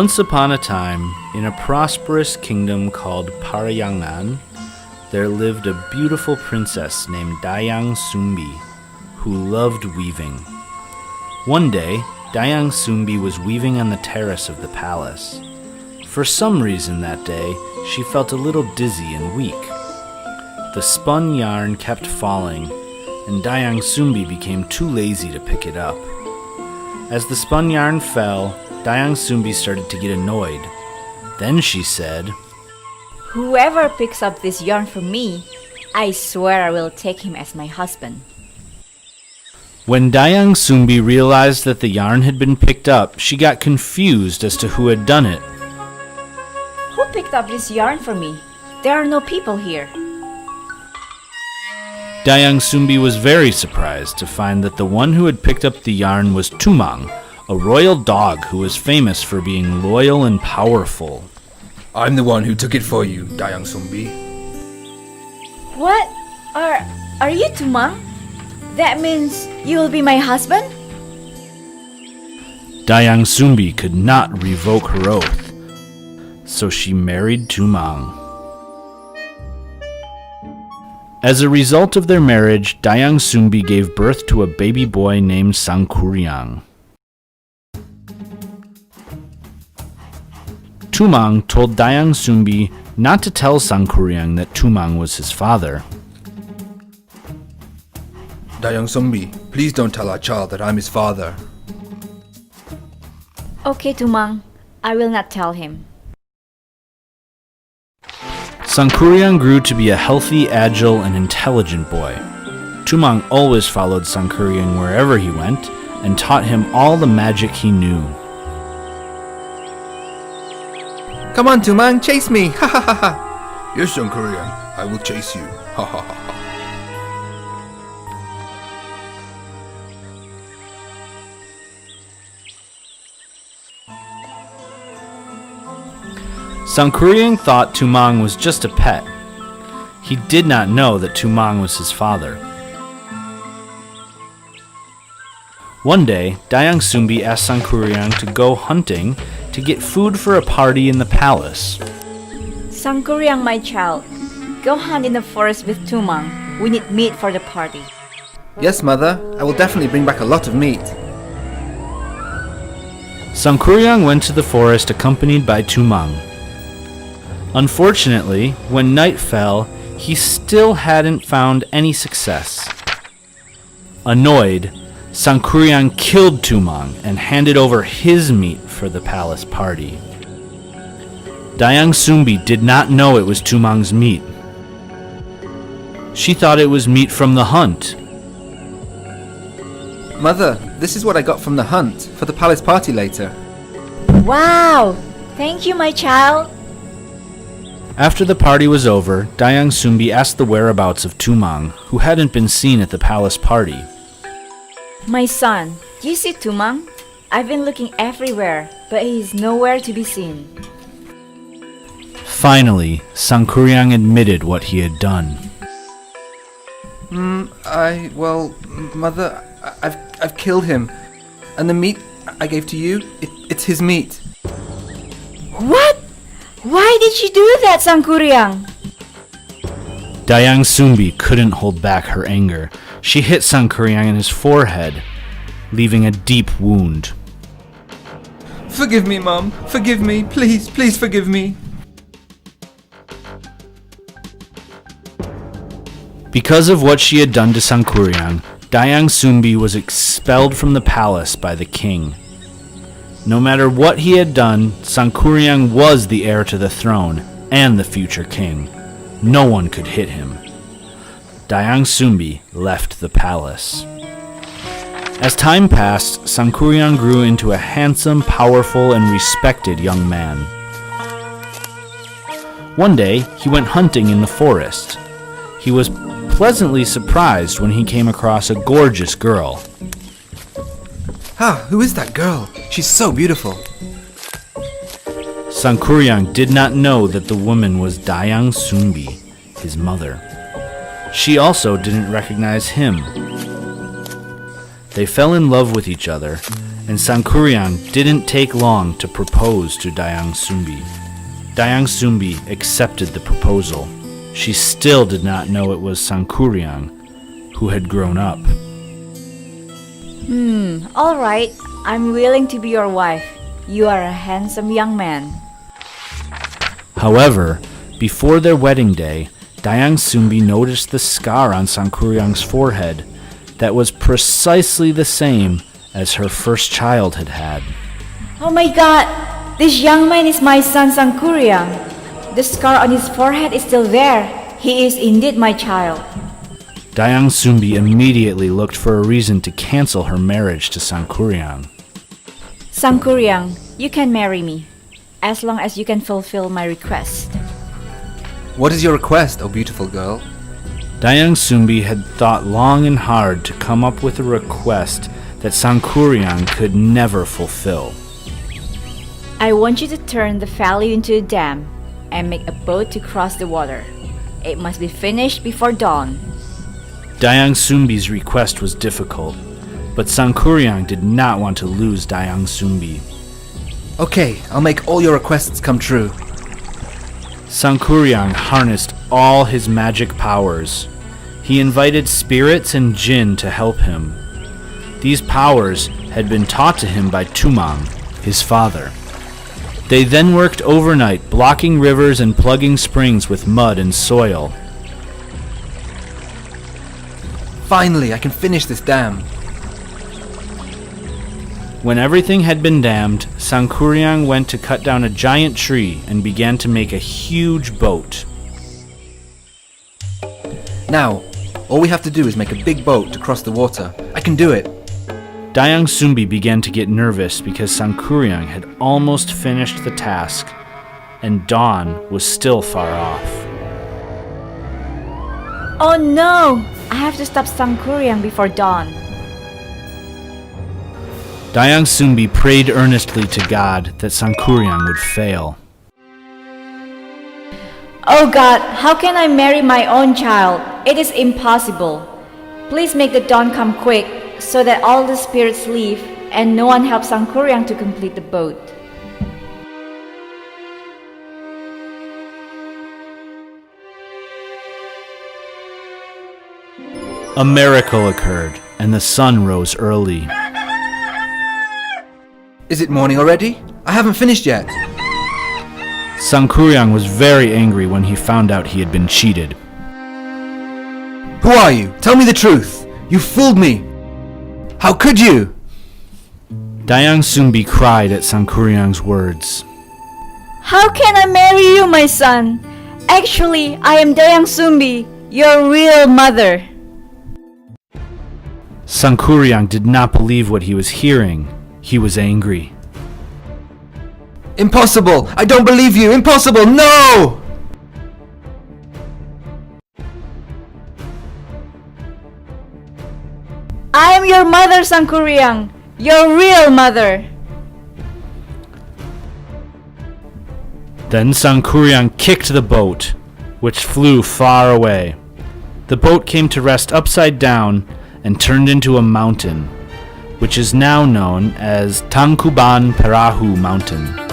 Once upon a time, in a prosperous kingdom called Parayangan, there lived a beautiful princess named Dayang Sumbi, who loved weaving. One day, Dayang Sumbi was weaving on the terrace of the palace. For some reason that day, she felt a little dizzy and weak. The spun yarn kept falling, and Dayang Sumbi became too lazy to pick it up. As the spun yarn fell, Dayang Sumbi started to get annoyed. Then she said, "Whoever picks up this yarn from me, I swear I will take him as my husband." When Dayang Sumbi realized that the yarn had been picked up, she got confused as to who had done it. "Who picked up this yarn for me? There are no people here." Dayang Sumbi was very surprised to find that the one who had picked up the yarn was Tumang, a royal dog who was famous for being loyal and powerful. I'm the one who took it for you, Dayang Sumbi. What? Are you Tumang? That means you will be my husband? Dayang Sumbi could not revoke her oath, so she married Tumang. As a result of their marriage, Dayang Sumbi gave birth to a baby boy named Sangkuryang. Tumang told Dayang Sumbi not to tell Sangkuryang that Tumang was his father. Dayang Sumbi, please don't tell our child that I'm his father. Okay, Tumang. I will not tell him. Sangkuryang grew to be a healthy, agile, and intelligent boy. Tumang always followed Sangkuryang wherever he went and taught him all the magic he knew. Come on, Tumang, chase me! Ha ha ha ha! Yes, Sangkuryang, I will chase you. Ha ha ha ha. Sangkuryang thought Tumang was just a pet. He did not know that Tumang was his father. One day, Dayang Sumbi asked Sangkuryang to go hunting to get food for a party in the palace. Sangkuryang, my child, go hunt in the forest with Tumang. We need meat for the party. Yes, mother, I will definitely bring back a lot of meat. Sangkuryang went to the forest accompanied by Tumang. Unfortunately, when night fell, he still hadn't found any success. Annoyed, Sangkuryang killed Tumang and handed over his meat for the palace party. Dayang Sumbi did not know it was Tumang's meat. She thought it was meat from the hunt. Mother, this is what I got from the hunt for the palace party later. Wow! Thank you, my child. After the party was over, Dayang Sumbi asked the whereabouts of Tumang, who hadn't been seen at the palace party. My son, do you see Tumang? I've been looking everywhere, but he is nowhere to be seen. Finally, Sangkuryang admitted what he had done. Mother, I've killed him. And the meat I gave to you, it's his meat. What? Why did you do that, Sangkuryang? Dayang Sumbi couldn't hold back her anger. She hit Sangkuryang in his forehead, leaving a deep wound. Forgive me, Mom. Forgive me. Please, please forgive me. Because of what she had done to Sangkuryang, Dayang Sumbi was expelled from the palace by the king. No matter what he had done, Sangkuryang was the heir to the throne and the future king. No one could hit him. Dayang Sumbi left the palace. As time passed, Sangkuryang grew into a handsome, powerful, and respected young man. One day, he went hunting in the forest. He was pleasantly surprised when he came across a gorgeous girl. Who is that girl? She's so beautiful. Sangkuryang did not know that the woman was Dayang Sumbi, his mother. She also didn't recognize him. They fell in love with each other, and Sangkuriang didn't take long to propose to Dayang Sumbi. Dayang Sumbi accepted the proposal. She still did not know it was Sangkuriang, who had grown up. All right. I'm willing to be your wife. You are a handsome young man. However, before their wedding day, Dayang Sumbi noticed the scar on Sangkuriang's forehead that was precisely the same as her first child had had. Oh my god! This young man is my son Sangkuriang. The scar on his forehead is still there. He is indeed my child. Dayang Sumbi immediately looked for a reason to cancel her marriage to Sangkuriang. Sangkuriang, you can marry me, as long as you can fulfill my request. What is your request, O beautiful girl? Dayang Sumbi had thought long and hard to come up with a request that Sangkuriang could never fulfill. I want you to turn the valley into a dam and make a boat to cross the water. It must be finished before dawn. Dayang Sumbi's request was difficult, but Sangkuriang did not want to lose Dayang Sumbi. Okay, I'll make all your requests come true. Sangkuriang harnessed all his magic powers. He invited spirits and jinn to help him. These powers had been taught to him by Tumang, his father. They then worked overnight, blocking rivers and plugging springs with mud and soil. Finally, I can finish this dam. When everything had been dammed, Sangkuriang went to cut down a giant tree and began to make a huge boat. Now, all we have to do is make a big boat to cross the water. I can do it. Dayang Sumbi began to get nervous because Sangkuriang had almost finished the task, and dawn was still far off. Oh no! I have to stop Sangkuriang before dawn. Dayang Sumbi prayed earnestly to God that Sangkuriang would fail. Oh God, how can I marry my own child? It is impossible. Please make the dawn come quick so that all the spirits leave and no one helps Sangkuriang to complete the boat. A miracle occurred, and the sun rose early. Is it morning already? I haven't finished yet. Sangkuriang was very angry when he found out he had been cheated. Who are you? Tell me the truth. You fooled me. How could you? Dayang Sumbi cried at Sangkuriang's words. How can I marry you, my son? Actually, I am Dayang Sumbi, your real mother. Sangkuriang did not believe what he was hearing. He was angry. Impossible! I don't believe you! Impossible! No! I am your mother, Sangkuriang, your real mother. Then Sangkuriang kicked the boat, which flew far away. The boat came to rest upside down and turned into a mountain, which is now known as Tangkuban Perahu Mountain.